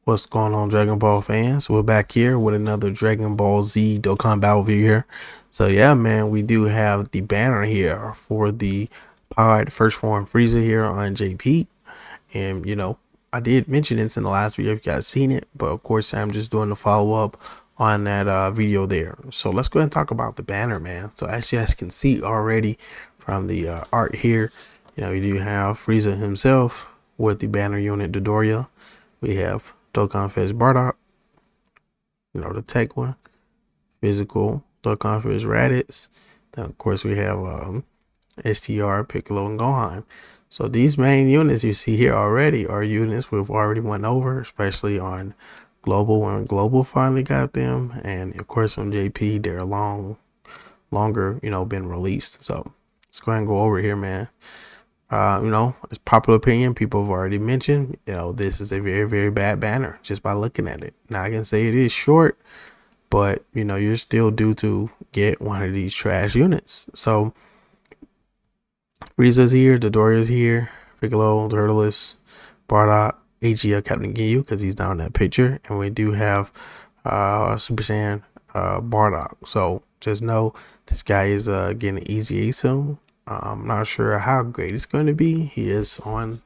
What's going on, Dragon Ball fans? We're back here with another Dragon Ball Z Dokkan battle view here. So yeah, man, we do have the banner here for the Pod First Form Frieza here on JP. And I did mention this in the last video if you guys seen it, but of course I'm just doing the follow-up on that video there. So let's go ahead and talk about the banner, man. So actually, as you can see already from the art here, you do have Frieza himself with the banner unit Dodoria. We have DOKKANFEST Bardock, the tech one, physical DOKKANFEST Raditz. Then of course we have STR, Piccolo, and Gohan. So these main units you see here already are units we've already went over, especially on Global when Global finally got them, and of course on JP they're longer been released. So let's go ahead and go over here, man. It's popular opinion. People have already mentioned, this is a very, very bad banner just by looking at it. Now I can say it is short, but you're still due to get one of these trash units. So Frieza's here, Dodoria's here, Piccolo, Turtles, Bardock, AGL, Captain Ginyu, because he's down in that picture, and we do have Super Saiyan Bardock. So just know this guy is getting an easy A soon. I'm not sure how great it's going to be. He is on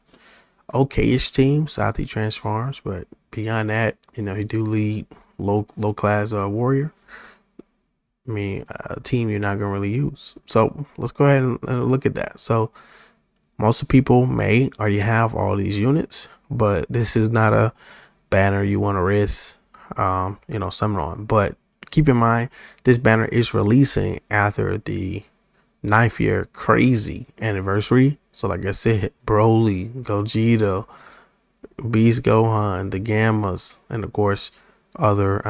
okayish team, South he transforms, but beyond that, he do lead low class warrior. I mean, a team you're not gonna really use. So let's go ahead and look at that. So most people may already have all these units, but this is not a banner you want to risk summon on. But keep in mind, this banner is releasing after the 9th year crazy anniversary. So like I said, Broly, Gogeta, Beast Gohan, the Gammas, and of course other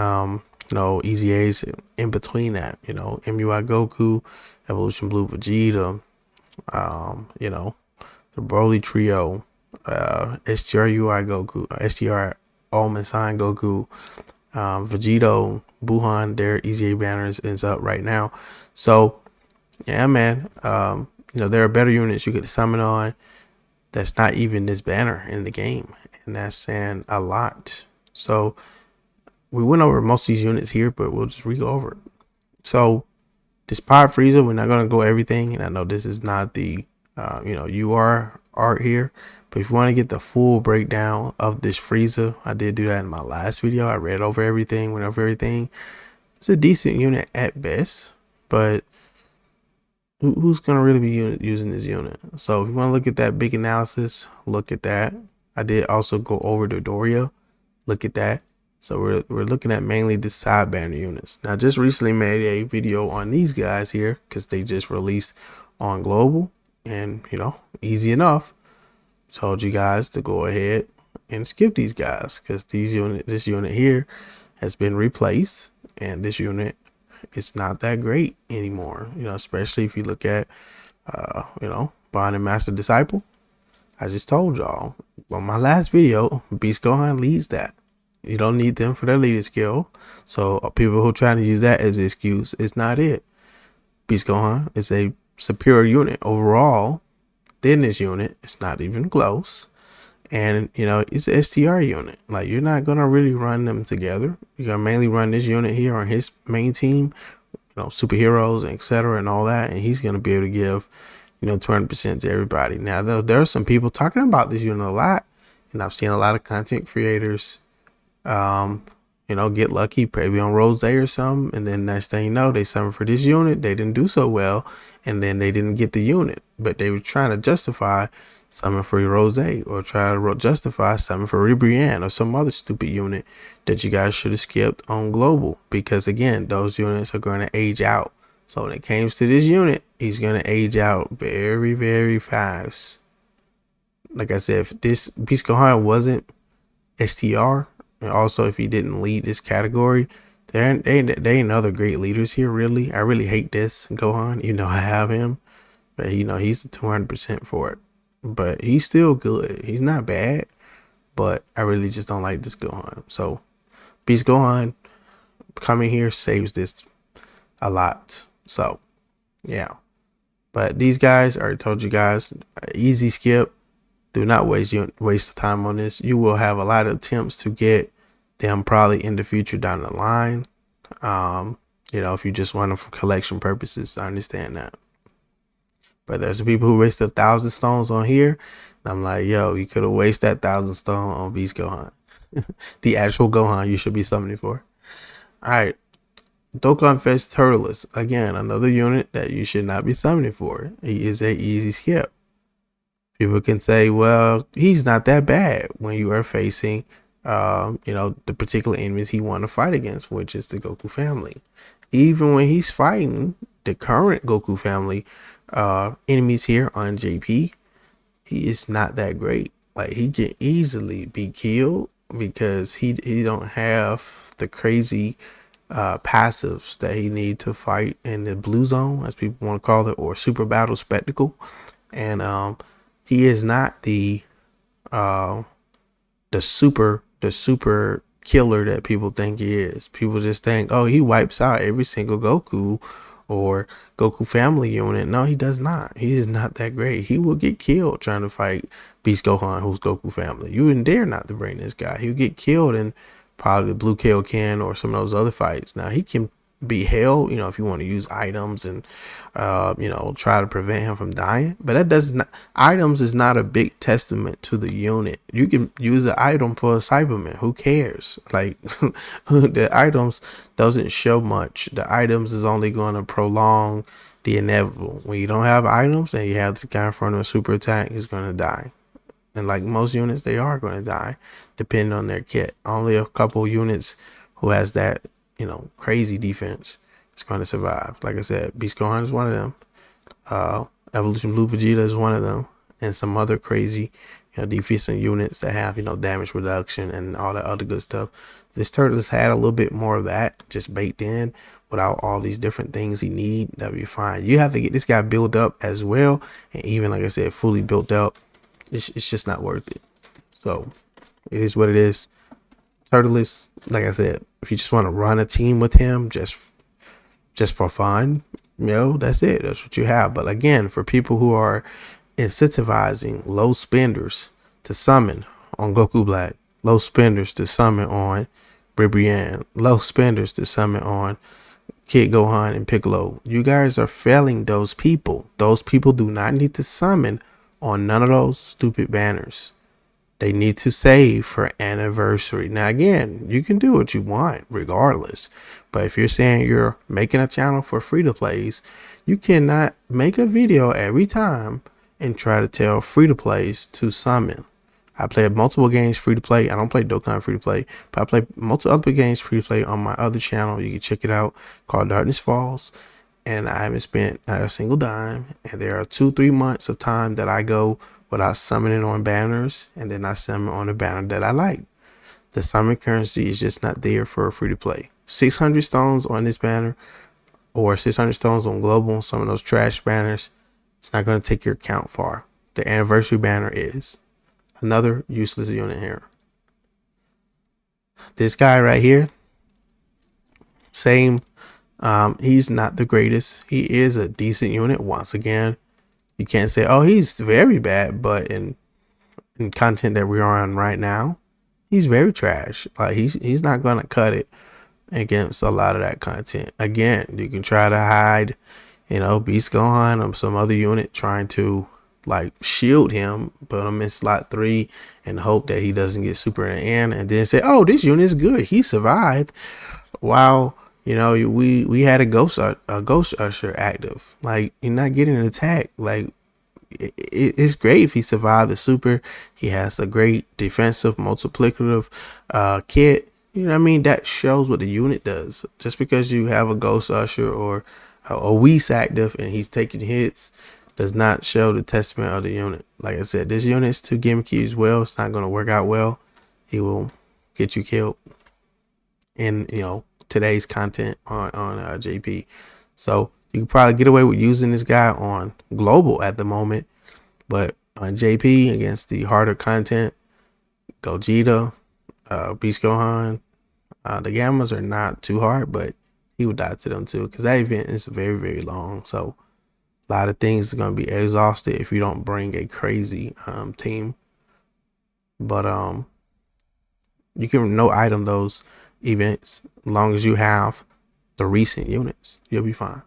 easy A's in between that, MUI Goku, Evolution Blue Vegeta, the Broly trio, STR UI Goku, STR Almond Sign Goku, Vegito, Buhan, their easy A banners is up right now. So yeah, man, there are better units you could summon on that's not even this banner in the game, and that's saying a lot. So we went over most of these units here, but we'll just re-go over it. So this Pod Frieza, we're not going to go everything, and I know this is not the UR art here, but if you want to get the full breakdown of this Frieza, I did do that in my last video. I read over everything, went over everything. It's a decent unit at best, but who's going to really be using this unit? So if you want to look at that big analysis, look at that. I did also go over Dodoria, look at that. So we're looking at mainly the side banner units. Now just recently made a video on these guys here because they just released on Global, and easy enough, told you guys to go ahead and skip these guys because this unit here has been replaced, and this unit, it's not that great anymore, especially if you look at Bond and Master Disciple. I just told y'all on my last video, Beast Gohan leads that. You don't need them for their leader skill. So people who try to use that as an excuse, it's not it. Beast Gohan is a superior unit overall than this unit. It's not even close. And it's an STR unit. Like, you're not gonna really run them together. You're gonna mainly run this unit here on his main team, superheroes, etc., and all that, and he's gonna be able to give 200% to everybody. Now there are some people talking about this unit a lot, and I've seen a lot of content creators get lucky, maybe on Rose or something, and then next thing you know, they summoned for this unit, they didn't do so well, and then they didn't get the unit, but they were trying to justify summon for Rose, or try to justify summon for Ribrianne or some other stupid unit that you guys should have skipped on Global, because again, those units are going to age out. So when it comes to this unit, he's going to age out very, very fast. Like I said, if this Beast Gohan wasn't STR, and also if he didn't lead this category, there ain't other great leaders here, really. I really hate this Gohan. I have him, but he's 200% for it. But he's still good. He's not bad, but I really just don't like this Gohan. So Beast Gohan coming here saves this a lot. So yeah, but these guys, I already told you guys, easy skip. Do not waste the time on this. You will have a lot of attempts to get them probably in the future down the line. If you just want them for collection purposes, I understand that. But there's some people who waste 1,000 stones on here. And I'm like, yo, you could have wasted that 1,000 stone on Beast Gohan. The actual Gohan you should be summoning for. Alright. DOKKANFEST Turtles. Again, another unit that you should not be summoning for. He is a easy skip. People can say, well, he's not that bad when you are facing the particular enemies he want to fight against, which is the Goku family. Even when he's fighting the current Goku family enemies here on JP, he is not that great. Like, he can easily be killed because he don't have the crazy passives that he need to fight in the blue zone, as people want to call it, or super battle spectacle. And he is not the super killer that people think he is. People just think, oh, he wipes out every single Goku or Goku family unit. No, he does not. He is not that great. He will get killed trying to fight Beast Gohan, who's Goku family. You wouldn't dare not to bring this guy. He would get killed in probably the Blue Kaioken or some of those other fights. Now, he can be held, if you want to use items and try to prevent him from dying. But that does not, items is not a big testament to the unit. You can use an item for a Cyberman. Who cares? Like, the items doesn't show much. The items is only going to prolong the inevitable. When you don't have items and you have this guy in front of a super attack, he's going to die. And like most units, they are going to die depending on their kit. Only a couple units who has that crazy defense is going to survive. Like I said, Beast Gohan is one of them. Evolution Blue Vegeta is one of them, and some other crazy defensive units that have damage reduction and all that other good stuff. This turtle has had a little bit more of that just baked in without all these different things he need. That'd be fine. You have to get this guy built up as well, and even like I said, fully built up, it's just not worth it. So it is what it is. Turtles, like I said, if you just want to run a team with him just for fun, that's it. That's what you have. But again, for people who are incentivizing low spenders to summon on Goku Black, low spenders to summon on Bribrian, low spenders to summon on Kid Gohan and Piccolo, you guys are failing those people. Those people do not need to summon on none of those stupid banners. They need to save for anniversary. Now, again, you can do what you want regardless. But if you're saying you're making a channel for free to plays, you cannot make a video every time and try to tell free to plays to summon. I play multiple games free to play. I don't play Dokkan free to play, but I play multiple other games free to play on my other channel. You can check it out, called Darkness Falls. And I haven't spent a single dime. And there are 2-3 months of time that I go without summoning on banners, and then I summon on a banner that I like. The summon currency is just not there for free to play. 600 stones on this banner or 600 stones on global, some of those trash banners, it's not going to take your account far. The anniversary banner is another useless unit here. This guy right here, same. He's not the greatest. He is a decent unit. Once again, you can't say, oh, he's very bad, but in content that we're on right now, he's very trash. Like, he's not gonna cut it against a lot of that content. Again, you can try to hide, Beast Gohan or some other unit trying to like shield him, put him in slot 3 and hope that he doesn't get super in the end, and then say, oh, this unit is good, he survived. Wow. We had a ghost usher active. Like, you're not getting an attack. Like, it's great if he survived the super. He has a great defensive multiplicative kit. You know what I mean? That shows what the unit does. Just because you have a ghost usher or a Whis active and he's taking hits does not show the testament of the unit. Like I said, this unit's too gimmicky as well. It's not going to work out well. He will get you killed in today's content on JP. So you can probably get away with using this guy on global at the moment, but on JP against the harder content, Gogeta, Beast Gohan, the Gammas are not too hard, but he would die to them too, because that event is very, very long. So a lot of things are going to be exhausted if you don't bring a crazy team. But You can no item those events as long as you have the recent units. You'll be fine.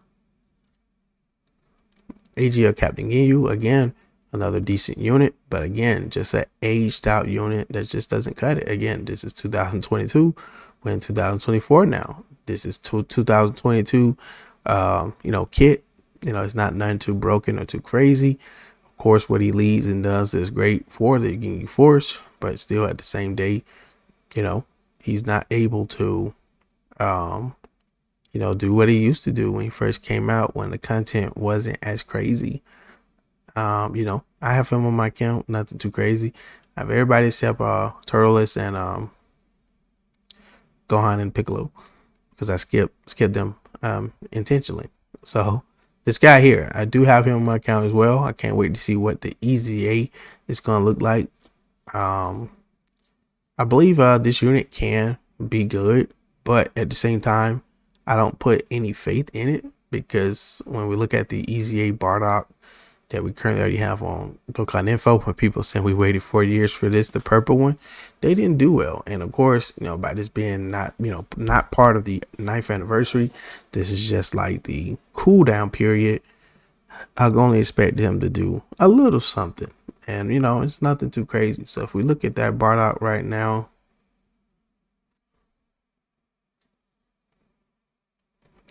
AGL Captain Ginyu, again, another decent unit, but again, just an aged out unit that just doesn't cut it. Again, this is 2022. We're in 2024 now. This is 2022, kit. It's not nothing too broken or too crazy. Of course, what he leads and does is great for the Ginyu Force, but still at the same day, he's not able to, do what he used to do when he first came out, when the content wasn't as crazy. I have him on my account, nothing too crazy. I have everybody except Turles and Gohan and Piccolo, because I skipped them intentionally. So this guy here, I do have him on my account as well. I can't wait to see what the EZA is gonna look like. I believe this unit can be good, but at the same time, I don't put any faith in it, because when we look at the EZA Bardock that we currently already have on Dokkan Info, where people saying we waited 4 years for this, the purple one, they didn't do well. And of course, by this being not part of the 9th anniversary, this is just like the cooldown period. I can only expect him to do a little something. And, it's nothing too crazy. So if we look at that Bardock right now,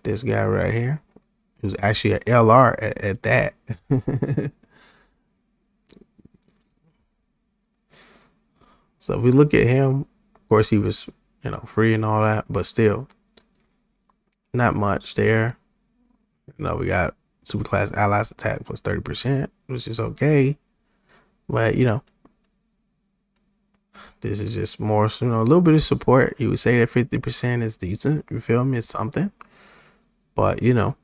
this guy right here, who's actually an LR at that. So if we look at him, of course, he was, free and all that, but still not much there. We got Superclass Allies attack plus 30%, which is okay. But, this is just more, a little bit of support. You would say that 50% is decent. You feel me? It's something. But, you're going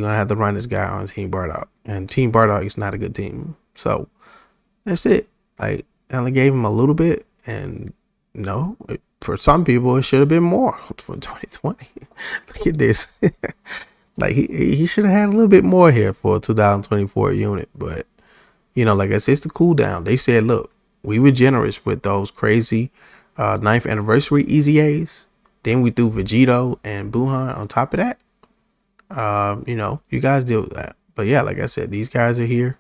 to have to run this guy on Team Bardock. And Team Bardock is not a good team. So, that's it. Like, I only gave him a little bit. And, for some people, it should have been more for 2020. Look at this. Like, he should have had a little bit more here for a 2024 unit. But, like I said, it's the cooldown. They said, look, we were generous with those crazy 9th anniversary EZAs. Then we threw Vegito and Buhan on top of that. You guys deal with that. But yeah, like I said, these guys are here.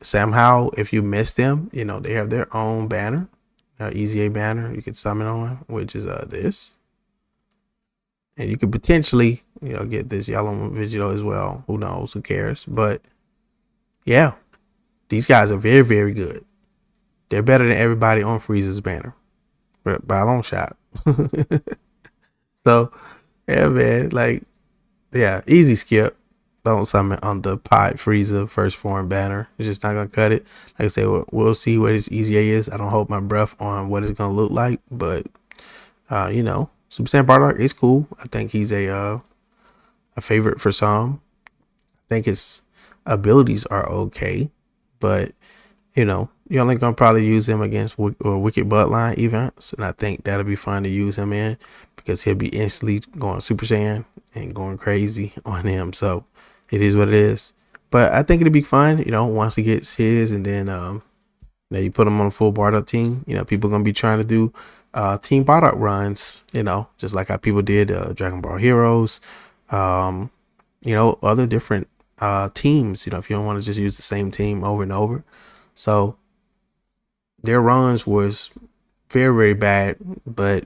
Somehow, if you miss them, they have their own banner, EZA banner you can summon on, which is this. And you could potentially, get this yellow Vegito as well. Who knows? Who cares? But yeah, these guys are very, very good. They're better than everybody on FRIEZA's banner by a long shot. So, yeah, man, easy skip. Don't summon on the Pod Frieza first form banner. It's just not going to cut it. Like I said, we'll see what his EZA is. I don't hold my breath on what it's going to look like, but, Super Saiyan Bardock is cool. I think he's a favorite for some. I think his abilities are okay, but, you're only going to probably use him against Wicked Bloodline events. And I think that'll be fun to use him in, because he'll be instantly going Super Saiyan and going crazy on him. So it is what it is. But I think it'll be fun, once he gets his, and then, you put him on a full Bardock team. People are going to be trying to do Team Bardock runs, just like how people did Dragon Ball Heroes, other different teams, if you don't want to just use the same team over and over. So their runs was very, very bad, but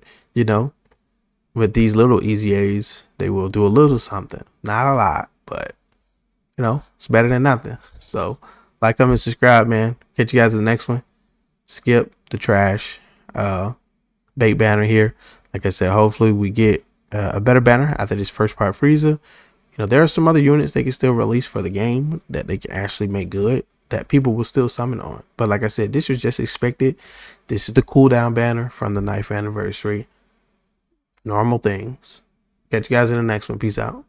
with these little EZAs, they will do a little something, not a lot, but it's better than nothing. So like, comment, subscribe, man. Catch you guys in the next one. Skip the trash bait banner here. Like I said, hopefully we get a better banner after this first part Frieza. There are some other units they can still release for the game that they can actually make good, that people will still summon on. But like I said, this was just expected. This is the cooldown banner from the 9th anniversary. Normal things. Catch you guys in the next one. Peace out.